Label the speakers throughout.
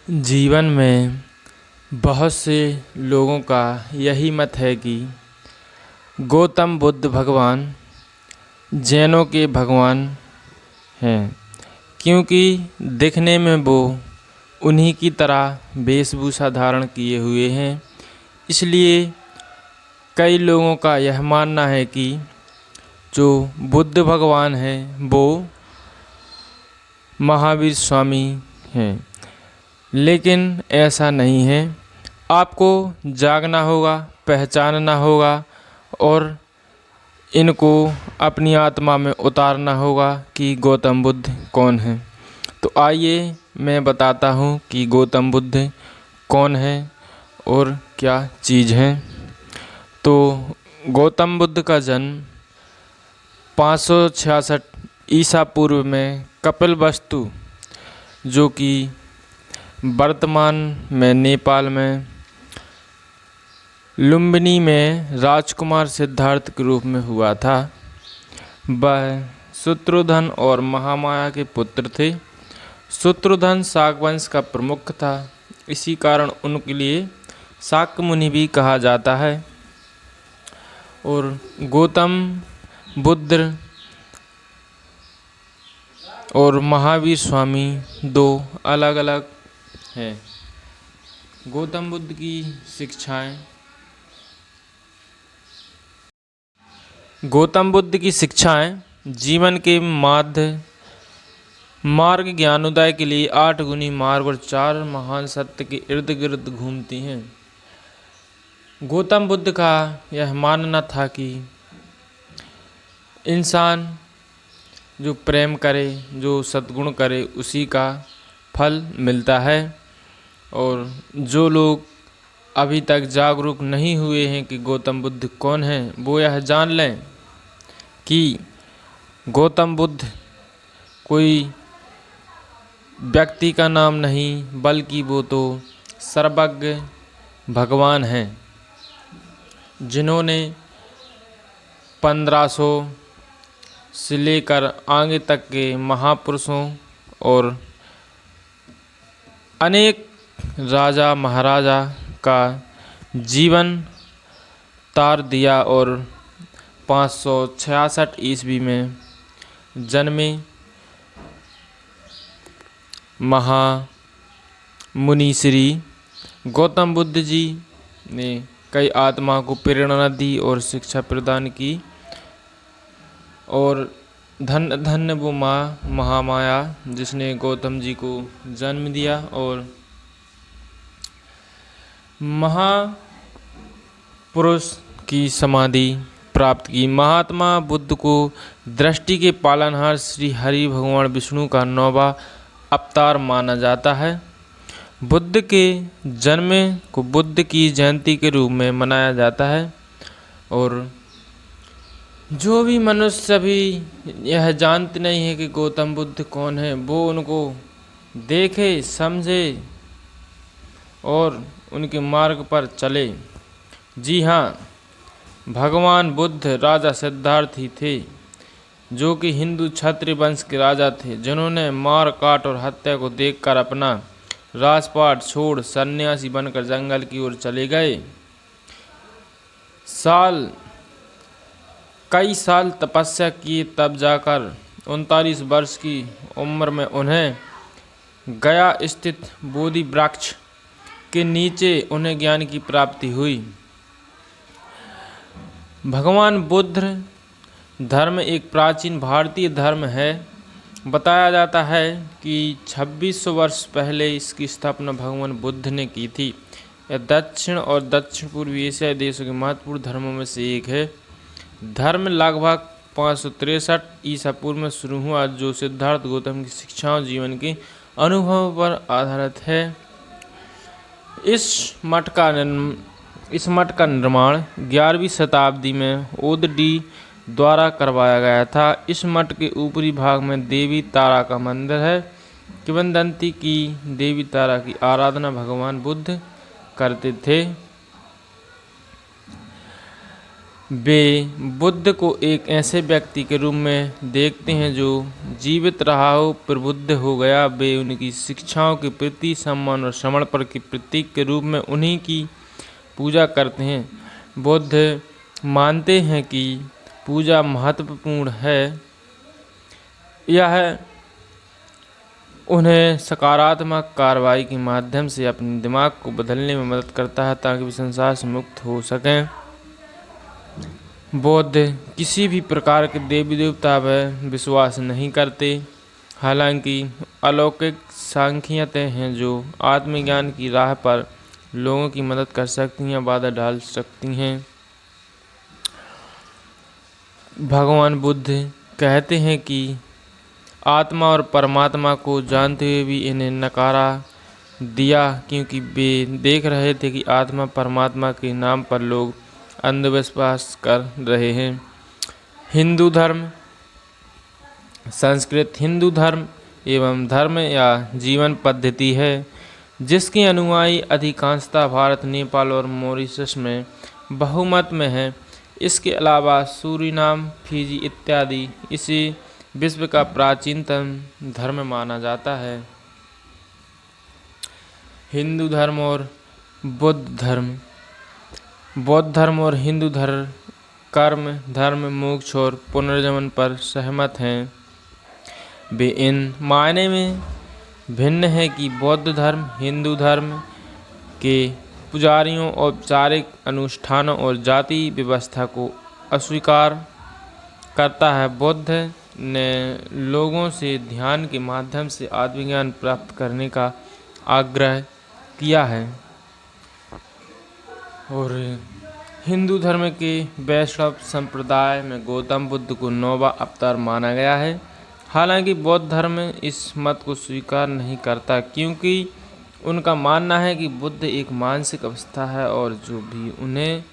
Speaker 1: जीवन में बहुत से लोगों का यही मत है कि गौतम बुद्ध भगवान जैनों के भगवान हैं, क्योंकि दिखने में वो उन्हीं की तरह वेशभूषा धारण किए हुए हैं। इसलिए कई लोगों का यह मानना है कि जो बुद्ध भगवान हैं वो महावीर स्वामी हैं, लेकिन ऐसा नहीं है। आपको जागना होगा, पहचानना होगा और इनको अपनी आत्मा में उतारना होगा कि गौतम बुद्ध कौन है। तो आइए मैं बताता हूँ कि गौतम बुद्ध कौन है और क्या चीज़ है। तो गौतम बुद्ध का जन्म 566 ईसा पूर्व में कपिलवस्तु, जो कि वर्तमान में नेपाल में लुम्बिनी में राजकुमार सिद्धार्थ के रूप में हुआ था। वह शत्रुघ्न और महामाया के पुत्र थे। शत्रुघ्न शाक वंश का प्रमुख था, इसी कारण उनके लिए शाक्य मुनि भी कहा जाता है। और गौतम बुद्ध और महावीर स्वामी दो अलग अलग हैं। गौतम बुद्ध की शिक्षाएं जीवन के मार्ग ज्ञानोदय के लिए 8 गुनी मार्ग और 4 महान सत्य के इर्द गिर्द घूमती हैं। गौतम बुद्ध का यह मानना था कि इंसान जो प्रेम करे, जो सद्गुण करे, उसी का फल मिलता है। और जो लोग अभी तक जागरूक नहीं हुए हैं कि गौतम बुद्ध कौन है, वो यह जान लें कि गौतम बुद्ध कोई व्यक्ति का नाम नहीं, बल्कि वो तो सर्वज्ञ भगवान हैं, जिन्होंने 1500 से लेकर आगे तक के महापुरुषों और अनेक राजा महाराजा का जीवन तार दिया और 566 ईस्वी में जन्मे महामुनि श्री गौतम बुद्ध जी ने कई आत्मा को प्रेरणा दी और शिक्षा प्रदान की। और धन्य धन्य वो माँ महामाया जिसने गौतम जी को जन्म दिया और महापुरुष की समाधि प्राप्त की। महात्मा बुद्ध को दृष्टि के पालनहार श्री हरि भगवान विष्णु का 9वां अवतार माना जाता है। बुद्ध के जन्म को बुद्ध की जयंती के रूप में मनाया जाता है। और जो भी मनुष्य भी यह जानते नहीं है कि गौतम बुद्ध कौन है, वो उनको देखे, समझे और उनके मार्ग पर चले। जी हाँ, भगवान बुद्ध राजा सिद्धार्थ ही थे, जो कि हिंदू क्षत्रिय वंश के राजा थे, जिन्होंने मार काट और हत्या को देखकर अपना राजपाट छोड़ सन्यासी बनकर जंगल की ओर चले गए। कई साल तपस्या किए, तब जाकर 39 वर्ष की उम्र में उन्हें गया स्थित बोधि वृक्ष के नीचे उन्हें ज्ञान की प्राप्ति हुई। भगवान बुद्ध धर्म एक प्राचीन भारतीय धर्म है। बताया जाता है कि 2600 वर्ष पहले इसकी स्थापना भगवान बुद्ध ने की थी। यह दक्षिण और दक्षिण पूर्वी एशियाई देशों के महत्वपूर्ण धर्मों में से एक है। धर्म लगभग 563 ईसा पूर्व में शुरू हुआ, जो सिद्धार्थ गौतम की शिक्षाओं जीवन के अनुभवों पर आधारित है। इस मठ का निर्माण 11वीं शताब्दी में ओदडी द्वारा करवाया गया था। इस मठ के ऊपरी भाग में देवी तारा का मंदिर है। किंवदंती की देवी तारा की आराधना भगवान बुद्ध करते थे। वे बुद्ध को एक ऐसे व्यक्ति के रूप में देखते हैं जो जीवित रहा हो, प्रबुद्ध हो गया। वे उनकी शिक्षाओं के प्रति सम्मान और समर्पण के प्रतीक के रूप में उन्हीं की पूजा करते हैं। बुद्ध मानते हैं कि पूजा महत्वपूर्ण है। यह उन्हें सकारात्मक कार्रवाई के माध्यम से अपने दिमाग को बदलने में मदद करता है ताकि वे संसार से मुक्त हो सकें। बौद्ध किसी भी प्रकार के देवी देवता में विश्वास नहीं करते। हालांकि अलौकिक सांख्यताएं हैं जो आत्मज्ञान की राह पर लोगों की मदद कर सकती हैं, बाधा डाल सकती हैं। भगवान बुद्ध कहते हैं कि आत्मा और परमात्मा को जानते हुए भी इन्हें नकारा दिया, क्योंकि वे देख रहे थे कि आत्मा परमात्मा के नाम पर लोग अंधविश्वास कर रहे हैं। हिंदू धर्म संस्कृत हिंदू धर्म एवं धर्म या जीवन पद्धति है जिसके अनुयायी अधिकांशतः भारत, नेपाल और मॉरिशस में बहुमत में है। इसके अलावा सूरीनाम, फिजी इत्यादि इसे विश्व का प्राचीनतम धर्म माना जाता है। हिंदू धर्म और बौद्ध धर्म। बौद्ध धर्म और हिंदू धर्म कर्म, धर्म, मोक्ष और पुनर्जन्म पर सहमत हैं। वे इन मायने में भिन्न है कि बौद्ध धर्म हिंदू धर्म के पुजारियों, औपचारिक अनुष्ठानों और जाति व्यवस्था को अस्वीकार करता है। बुद्ध ने लोगों से ध्यान के माध्यम से आत्मज्ञान प्राप्त करने का आग्रह किया है और हिंदू धर्म के वैष्णव संप्रदाय में गौतम बुद्ध को 9वां अवतार माना गया है। हालांकि बौद्ध धर्म इस मत को स्वीकार नहीं करता, क्योंकि उनका मानना है कि बुद्ध एक मानसिक अवस्था है और जो भी उन्हें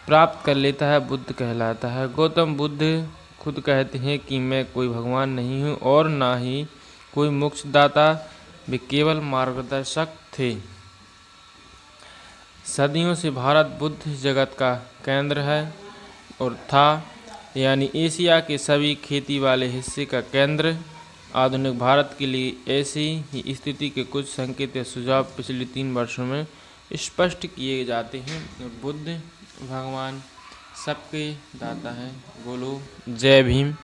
Speaker 1: प्राप्त कर लेता है बुद्ध कहलाता है। गौतम बुद्ध खुद कहते हैं कि मैं कोई भगवान नहीं हूँ और ना ही कोई मोक्षदाता, वे केवल मार्गदर्शक थे। सदियों से भारत बुद्ध जगत का केंद्र है और था, यानी एशिया के सभी खेती वाले हिस्से का केंद्र। आधुनिक भारत के लिए ऐसी ही स्थिति के कुछ संकेत या सुझाव पिछले 3 वर्षों में स्पष्ट किए जाते हैं। बुद्ध भगवान सबके दाता हैं। बोलो जय भीम।